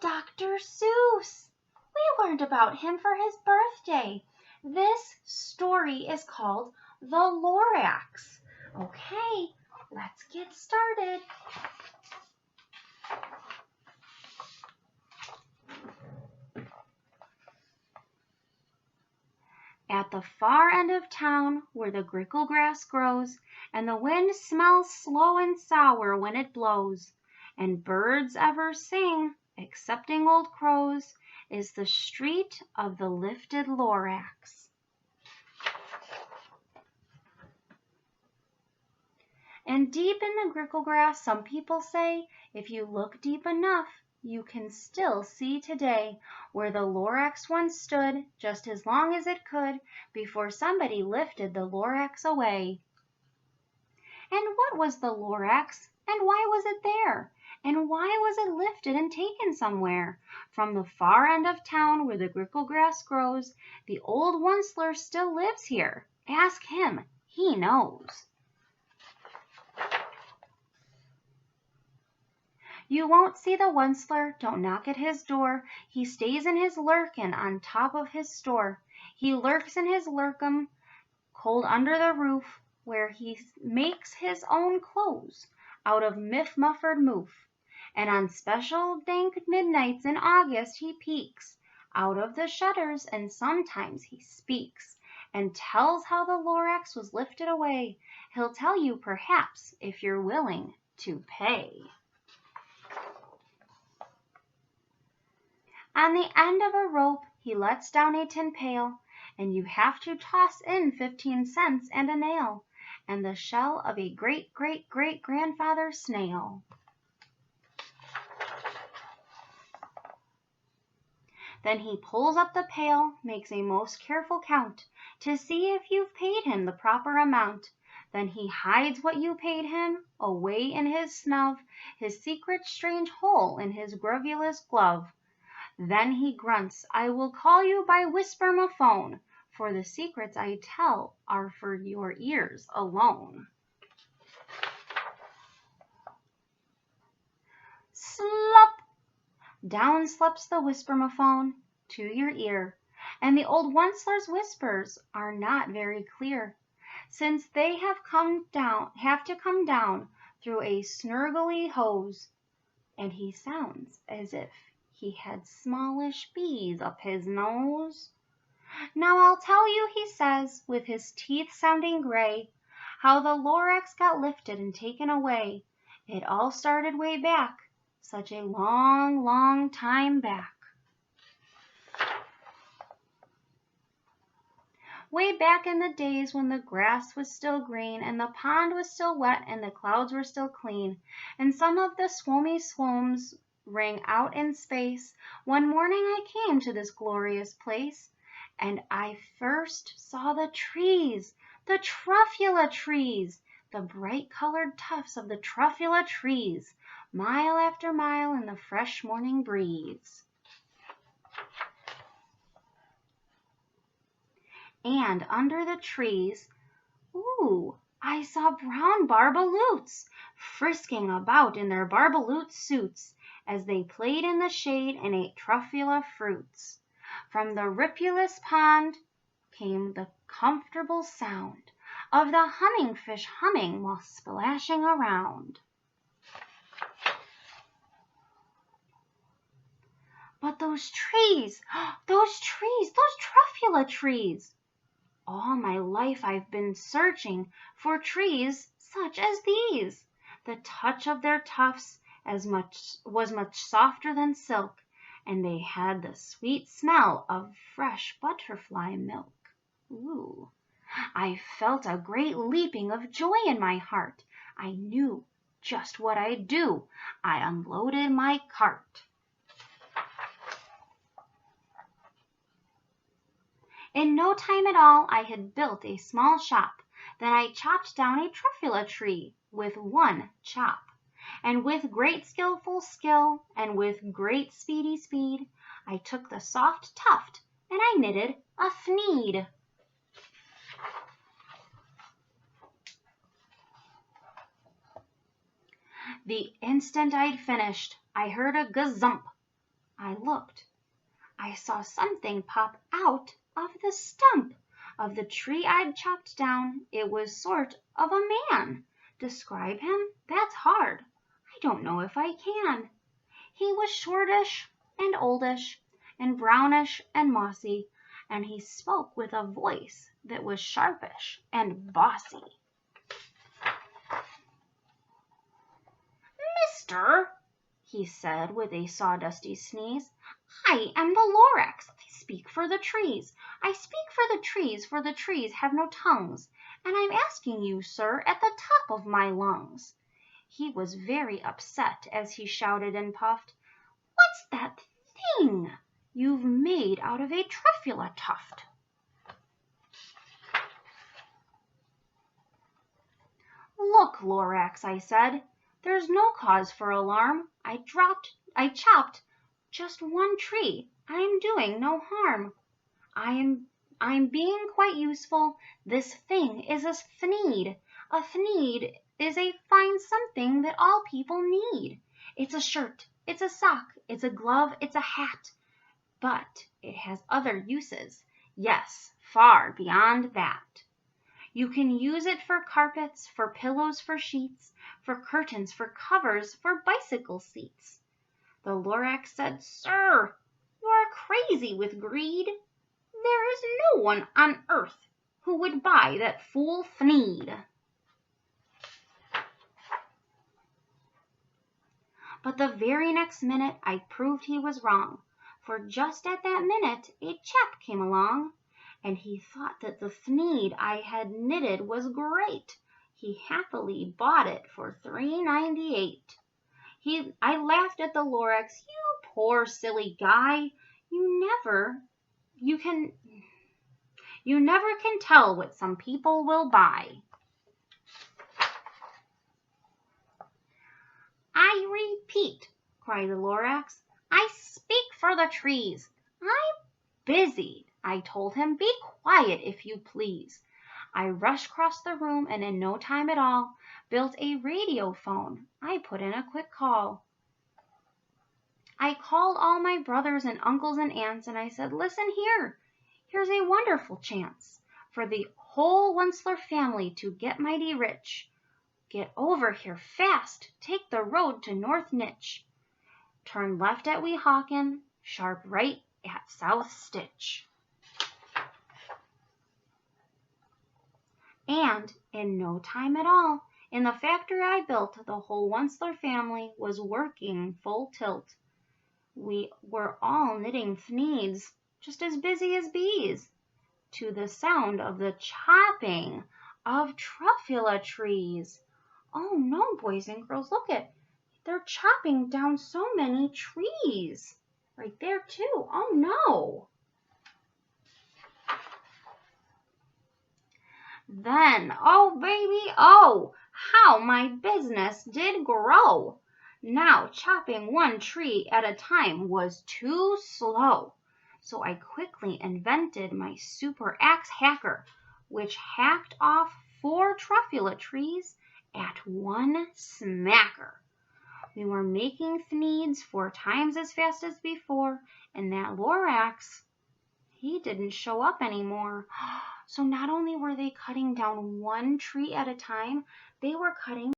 Dr. Seuss. We learned about him for his birthday. This story is called The Lorax. Okay, let's get started. At the far end of town, where the grickle grass grows, and the wind smells slow and sour when it blows, and birds ever sing, excepting old crows, is the street of the lifted Lorax. And deep in the grickle grass, some people say, if you look deep enough, you can still see today where the Lorax once stood just as long as it could before somebody lifted the Lorax away. And what was the Lorax, and why was it there? And why was it lifted and taken somewhere? From the far end of town where the grickle grass grows, the old Onceler still lives here. Ask him, he knows. You won't see the Onceler, don't knock at his door. He stays in his lurkin' on top of his store. He lurks in his lurkum, cold under the roof, where he makes his own clothes out of muffered moof. And on special dank midnights in August he peeks out of the shutters, and sometimes he speaks and tells how the Lorax was lifted away. He'll tell you perhaps if you're willing to pay. On the end of a rope he lets down a tin pail, and you have to toss in 15 cents and a nail, and the shell of a great-great-great-grandfather snail. Then he pulls up the pail, makes a most careful count, to see if you've paid him the proper amount. Then he hides what you paid him away in his snub, his secret strange hole in his grubulous glove. Then he grunts, I will call you by whisper-ma-phone, for the secrets I tell are for your ears alone. Slop! Down slips the whisper-ma-phone to your ear, and the old Onceler's whispers are not very clear, since they have to come down through a snurgly hose, and he sounds as if he had smallish bees up his nose. Now I'll tell you, he says, with his teeth sounding gray, how the Lorax got lifted and taken away. It all started way back, such a long, long time back. Way back in the days when the grass was still green, and the pond was still wet, and the clouds were still clean, and some of the swomy swomes rang out in space. One morning I came to this glorious place, and I first saw the trees, the truffula trees, the bright-colored tufts of the truffula trees, mile after mile in the fresh morning breeze. And under the trees, I saw brown barbaloots frisking about in their barbaloot suits as they played in the shade and ate truffula fruits. From the ripulous pond came the comfortable sound of the humming fish humming while splashing around. But those trees, those truffula trees! All my life I've been searching for trees such as these. The touch of their tufts was much softer than silk, and they had the sweet smell of fresh butterfly milk. I felt a great leaping of joy in my heart. I knew just what I'd do. I unloaded my cart. In no time at all, I had built a small shop. Then I chopped down a truffula tree with one chop. And with great skillful skill, and with great speedy speed, I took the soft tuft, and I knitted a thneed. The instant I'd finished, I heard a gazump. I looked. I saw something pop out of the stump of the tree I'd chopped down. It was sort of a man. Describe him? That's hard. I don't know if I can. He was shortish and oldish and brownish and mossy, and he spoke with a voice that was sharpish and bossy. Mister, he said with a sawdusty sneeze, I am the Lorax. I speak for the trees. I speak for the trees have no tongues, and I'm asking you, sir, at the top of my lungs. He was very upset as he shouted and puffed, What's that thing you've made out of a truffula tuft? Look, Lorax, I said, there's no cause for alarm. I chopped just one tree. I am doing no harm. I'm being quite useful. This thing is a thneed. A thneed is a fine something that all people need. It's a shirt, it's a sock, it's a glove, it's a hat. But it has other uses. Yes, far beyond that. You can use it for carpets, for pillows, for sheets, for curtains, for covers, for bicycle seats. The Lorax said, Sir, you are crazy with greed. There is no one on earth who would buy that fool thneed. But the very next minute I proved he was wrong, for just at that minute a chap came along, and he thought that the thneed I had knitted was great. He happily bought it for $3.98. I laughed at the Lorax. You poor silly guy. You never can tell what some people will buy. I repeat, cried the Lorax, I speak for the trees. I'm busy, I told him. Be quiet, if you please. I rushed across the room and in no time at all built a radio phone. I put in a quick call. I called all my brothers and uncles and aunts, and I said, Listen here. Here's a wonderful chance for the whole Wentzler family to get mighty rich. Get over here fast. Take the road to North Nitch. Turn left at Weehawken, sharp right at South Stitch. And in no time at all, in the factory I built, the whole Wentzler family was working full tilt. We were all knitting thneeds, just as busy as bees, to the sound of the chopping of truffula trees. Oh no, boys and girls, look at, they're chopping down so many trees. Right there too. Oh no. Then, oh baby, oh, how my business did grow. Now chopping one tree at a time was too slow. So I quickly invented my super axe hacker, which hacked off 4 truffula trees at one smacker. We were making thneeds 4 times as fast as before, and that Lorax, he didn't show up anymore. So not only were they cutting down one tree at a time, they were cutting